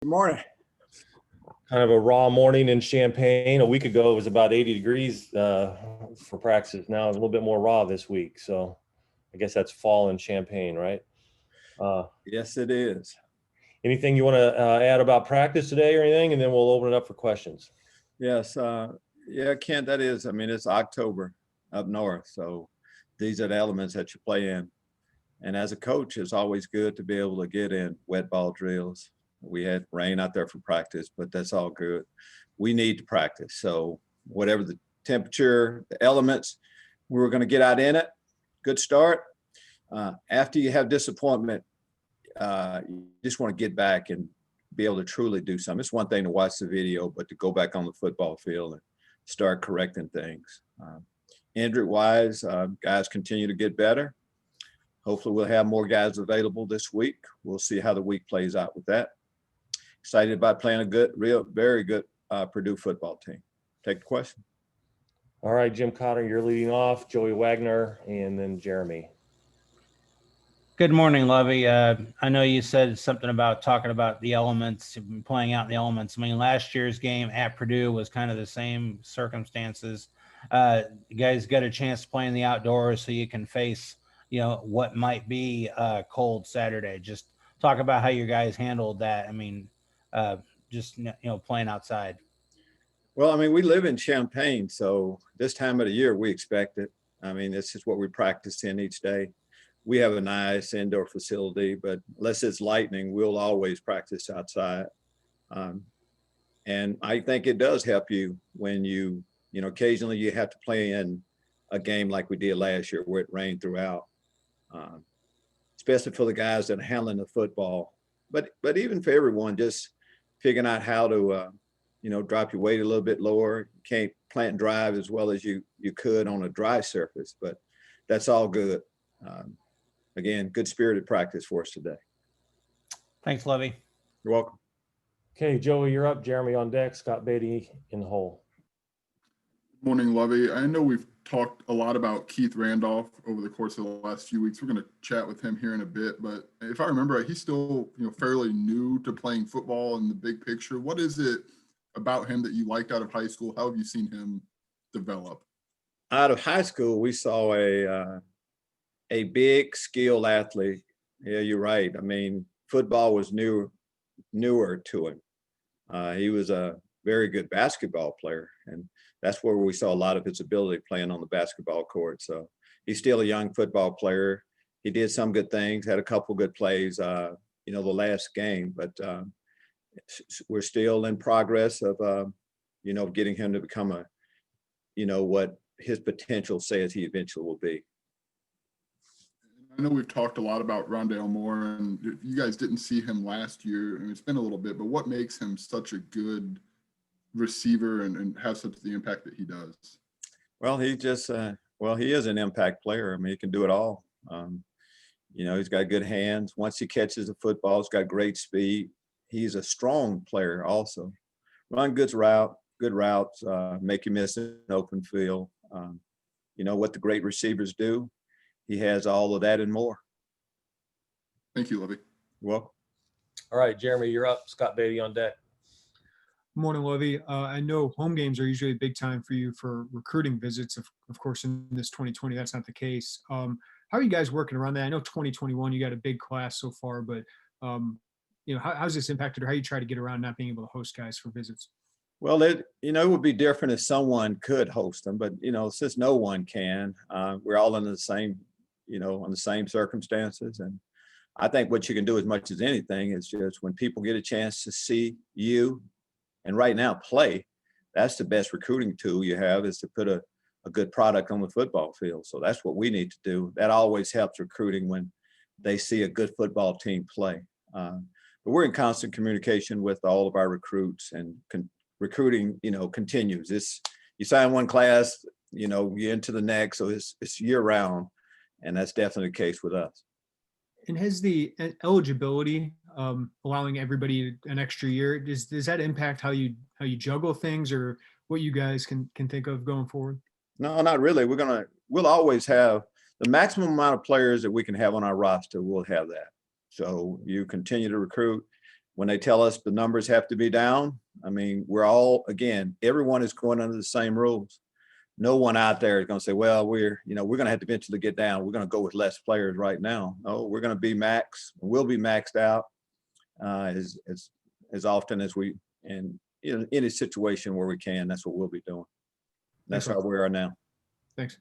Good morning. Kind of a raw morning in Champaign. A week ago, it was about 80 degrees for practice. Now a little bit more raw this week. So I guess that's fall in Champaign, right? Yes, it is. Anything you want to add about practice today or anything? And then we'll open it up for questions. Yes. Yeah, Kent, that is. I mean, it's October up north. So these are the elements that you play in. And as a coach, it's always good to be able to get in wet ball drills. We had rain out there for practice, but that's all good. We need to practice. So whatever the temperature, the elements, we're going to get out in it. Good start. After you have disappointment, you just want to get back and be able to truly do something. It's one thing to watch the video, but to go back on the football field and start correcting things. Injury-wise, guys continue to get better. Hopefully we'll have more guys available this week. We'll see how the week plays out with that. Excited about playing a good, very good Purdue football team. Take the question. All right, Jim Cotter, you're leading off. Joey Wagner, and then Jeremy. Good morning, Lovie. I know you said something about talking about the elements, playing out in the elements. I mean, last year's game at Purdue was kind of the same circumstances. You guys got a chance to play in the outdoors so you can face, what might be a cold Saturday. Just talk about how you guys handled that. I mean, playing outside. Well, I mean, we live in Champaign, so this time of the year we expect it. I mean, this is what we practice in each day. We have a nice indoor facility, but unless it's lightning, we'll always practice outside. And I think it does help you when occasionally you have to play in a game like we did last year where it rained throughout, especially for the guys that are handling the football. But even for everyone, just figuring out how to, drop your weight a little bit lower. You can't plant and drive as well as you could on a dry surface, but that's all good. Again, good spirited practice for us today. Thanks, Lovie. You're welcome. Okay, Joey, you're up. Jeremy on deck. Scott Beatty in the hole. Morning, Lovie. I know we've talked a lot about Keith Randolph over the course of the last few weeks. We're going to chat with him here in a bit, but if I remember, he's still, fairly new to playing football in the big picture. What is it about him that you liked out of high school? How have you seen him develop? Out of high school, we saw a big skilled athlete. Yeah, you're right. I mean, football was newer to him. He was a very good basketball player, and that's where we saw a lot of his ability playing on the basketball court. So he's still a young football player. He did some good things, had a couple good plays, the last game, but we're still in progress of, getting him to become what his potential says he eventually will be. I know we've talked a lot about Rondale Moore, and you guys didn't see him last year, and it's been a little bit, but what makes him such a good receiver and have such the impact that he does? Well, he is an impact player. I mean, he can do it all. He's got good hands. Once he catches the football, he's got great speed. He's a strong player also. Run good routes, make you miss an open field. What the great receivers do. He has all of that and more. Thank you, Lovie. You're welcome. All right, Jeremy, you're up. Scott Beatty on deck. Morning, Lovie. I know home games are usually a big time for you for recruiting visits. Of course, in this 2020, that's not the case. How are you guys working around that? I know 2021, you got a big class so far, but how's this impacted, or how you try to get around not being able to host guys for visits? Well, it would be different if someone could host them, but since no one can, we're all in the same, on the same circumstances. And I think what you can do as much as anything is just when people get a chance to see you and right now play, that's the best recruiting tool you have, is to put a good product on the football field. So that's what we need to do. That always helps recruiting when they see a good football team play. But we're in constant communication with all of our recruits, and recruiting, continues. You sign one class, you're into the next. So it's year round, and that's definitely the case with us. And has the eligibility allowing everybody an extra year, does that impact how you juggle things, or what you guys can think of going forward? No, not really. We'll always have the maximum amount of players that we can have on our roster. We'll have that. So you continue to recruit. when they tell us the numbers have to be down, I mean, we're all, again, everyone is going under the same rules. No one out there is going to say, well, we're going to have to eventually get down. We're going to go with less players right now. No, we're going to be max. We'll be maxed out as often as we, in any situation where we can. That's what we'll be doing. That's how we are now. Thanks.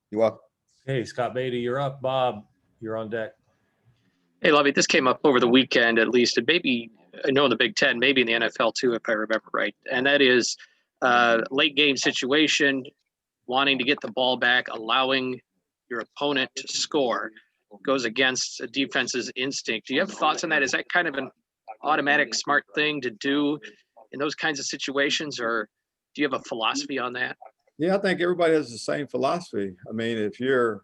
You're welcome. Hey, Scott Beatty, you're up. Bob, you're on deck. Hey, Lovie, this came up over the weekend at least, and maybe I know in the Big Ten, maybe in the NFL too, if I remember right. And that is late game situation, wanting to get the ball back, allowing your opponent to score, goes against a defense's instinct. Do you have thoughts on that? Is that kind of an automatic smart thing to do in those kinds of situations, or do you have a philosophy on that? Yeah, I think everybody has the same philosophy. I mean, if you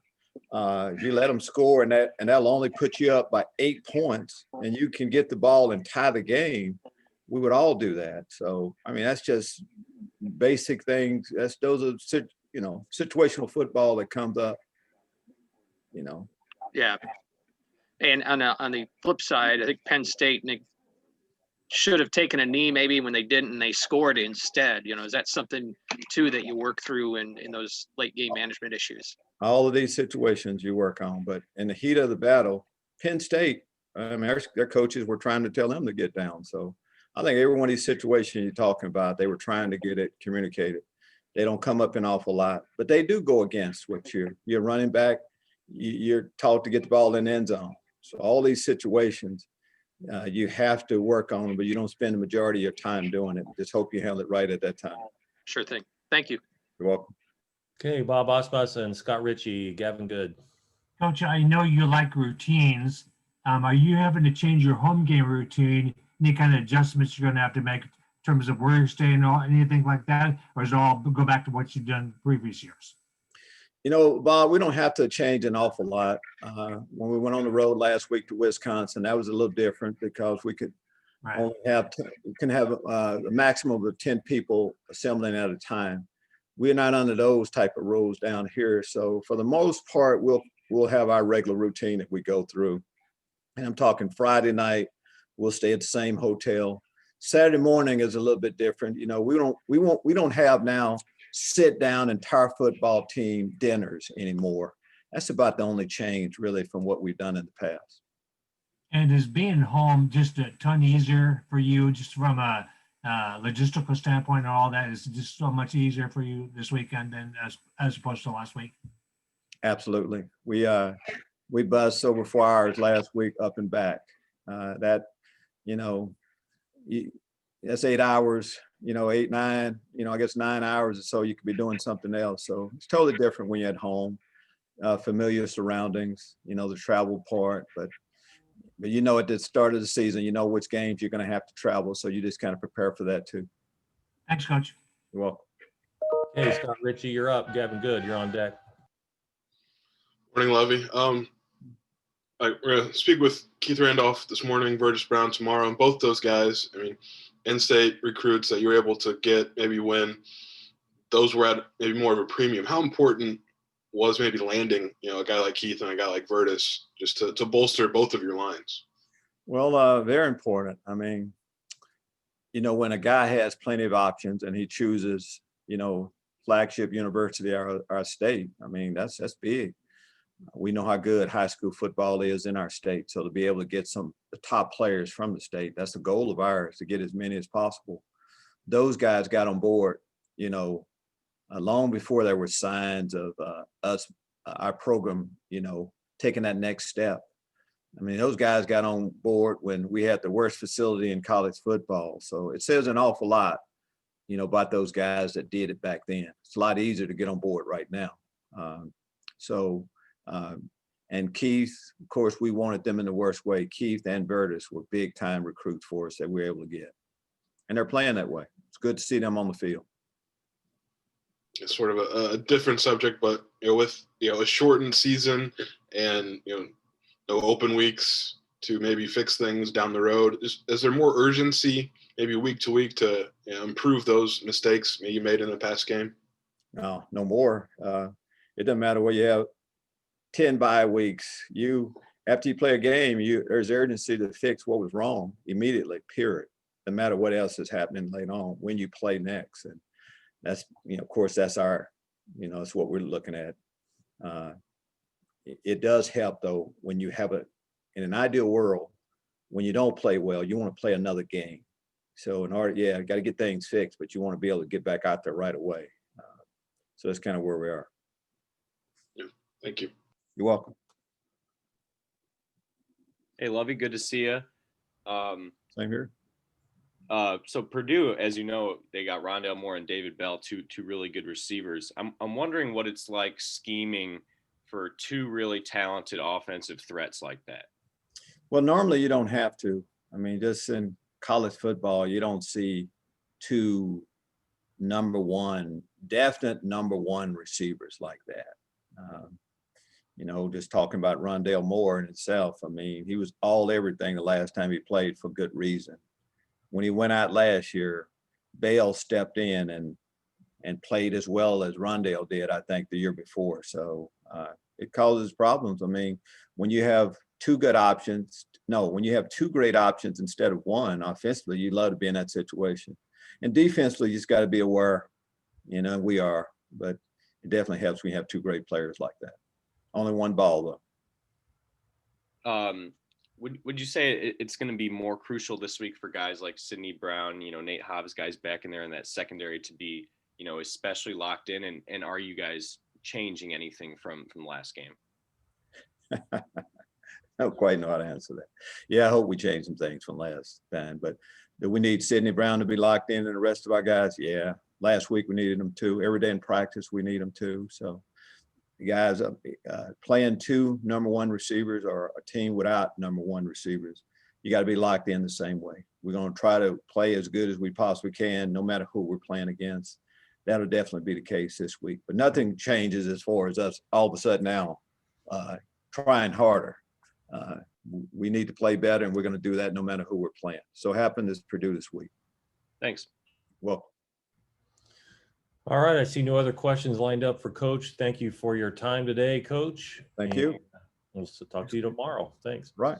let them score and that'll only put you up by 8 points and you can get the ball and tie the game, we would all do that. So, I mean, that's just basic things. Those are, situational football that comes up, Yeah. And on the flip side, I think Penn State should have taken a knee maybe when they didn't and they scored instead. Is that something too that you work through in those late game management issues? All of these situations you work on, but in the heat of the battle, Penn State, I mean, their coaches were trying to tell them to get down. So I think every one of these situations you're talking about, they were trying to get it communicated. They don't come up an awful lot, but they do go against what you're running back. You're taught to get the ball in the end zone. So all these situations, you have to work on them, but you don't spend the majority of your time doing it. Just hope you handle it right at that time. Sure thing. Thank you. You're welcome. Okay, Bob Osmussen, Scott Ritchie, Gavin Good. Coach, I know you like routines. Are you having to change your home game routine? Any kind of adjustments you're going to have to make in terms of where you're staying or anything like that? Or does it all go back to what you've done previous years? Bob, we don't have to change an awful lot. When we went on the road last week to Wisconsin, that was a little different because we could only have a maximum of 10 people assembling at a time. We're not under those type of rules down here. So for the most part, we'll have our regular routine that we go through. And I'm talking Friday night, we'll stay at the same hotel. Saturday morning is a little bit different. We don't have now sit down entire football team dinners anymore. That's about the only change really from what we've done in the past. And is being home just a ton easier for you, just from a logistical standpoint and all that? Is it just so much easier for you this weekend than as opposed to last week? Absolutely. We buzzed over 4 hours last week up and back. That's 8 hours, 8, 9, I guess 9 hours or so you could be doing something else. So it's totally different when you're at home, familiar surroundings, the travel part, but at the start of the season, which games you're going to have to travel. So you just kind of prepare for that too. Thanks, Coach. You're welcome. Hey, Scott Ritchie, you're up. Gavin Good, you're on deck. Morning, Lovie. We're going to speak with Keith Randolph this morning, Burgess Brown tomorrow, and both those guys, in-state recruits that you were able to get, maybe win, those were at maybe more of a premium. How important was maybe landing, a guy like Keith and a guy like Vertus just to bolster both of your lines? Well, very important. When a guy has plenty of options and he chooses, flagship university, our state, that's big. We know how good high school football is in our state. So to be able to get the top players from the state, that's the goal of ours, to get as many as possible. Those guys got on board, long before there were signs of our program, taking that next step. Those guys got on board when we had the worst facility in college football. So it says an awful lot, about those guys that did it back then. It's a lot easier to get on board right now. And Keith, of course, we wanted them in the worst way. Keith and Vertus were big time recruits for us that we were able to get. And they're playing that way. It's good to see them on the field. It's sort of a different subject, but with a shortened season and no open weeks to maybe fix things down the road, is there more urgency maybe week to week to improve those mistakes you made in the past game? No more. It doesn't matter where you have 10 bye weeks. You after you play a game, there's urgency to fix what was wrong immediately, period. No matter what else is happening later on when you play next. And that's, of course, that's our, that's what we're looking at. It does help though, when you have in an ideal world, when you don't play well, you want to play another game. So got to get things fixed, but you want to be able to get back out there right away. So that's kind of where we are. Yeah, thank you. You're welcome. Hey, Lovie, good to see you. Same here. So Purdue, as you know, they got Rondale Moore and David Bell, two really good receivers. I'm wondering what it's like scheming for two really talented offensive threats like that. Well, normally you don't have to. I mean, just in college football, you don't see two definite number one receivers like that. Just talking about Rondale Moore in itself. I mean, he was all everything the last time he played for good reason. When he went out last year, Bell stepped in and played as well as Rondale did, I think, the year before. So it causes problems. I mean, when you have two great options instead of one, offensively, you'd love to be in that situation. And defensively, you just got to be aware, we are, but it definitely helps when you have two great players like that. Only one ball, though. Would you say it's going to be more crucial this week for guys like Sidney Brown, Nate Hobbs, guys back in there in that secondary to be, especially locked in? And are you guys changing anything from last game? I don't quite know how to answer that. Yeah, I hope we change some things from last time, but do we need Sidney Brown to be locked in and the rest of our guys? Yeah. Last week we needed them too. Every day in practice we need them too. So the guys playing two number one receivers or a team without number one receivers, you got to be locked in the same way. We're going to try to play as good as we possibly can, no matter who we're playing against. That'll definitely be the case this week, but nothing changes as far as us all of a sudden now trying harder. We need to play better, and we're going to do that no matter who we're playing. So happened is Purdue this week. Thanks. Well. All right. I see no other questions lined up for Coach. Thank you for your time today, Coach. Thank you. We'll talk to you tomorrow. Thanks. Right.